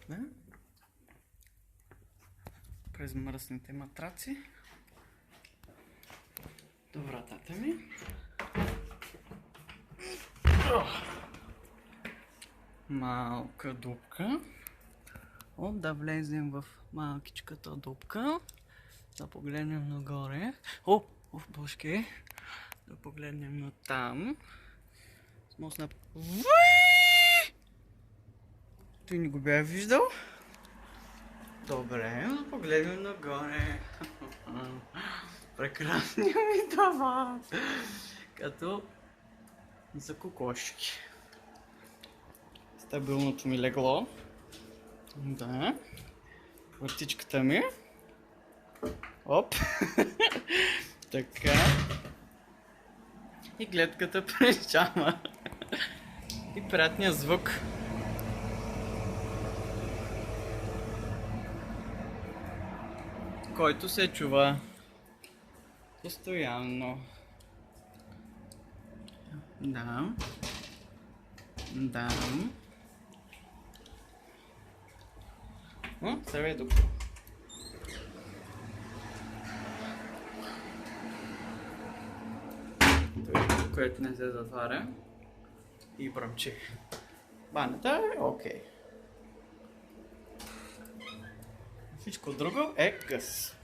Да? През мръсните матраци. До вратата ми. Малка дупка. Да влезем в малкичката дупка. Да погледнем нагоре. Божке. Да погледнем на там. Смосна. Ти не го бях виждал? Добре, да погледнем нагоре. Прекрасният ми таван. Като за кокошки. Стабилното ми легло. Да. Въртичката ми. Оп. Така. И гледката през чама. И приятния звук. Който се чува постоянно. Да. Да. Сега е дупка. Което не се затваря и бръмчи. Банята е окей. Всичко друго е къс.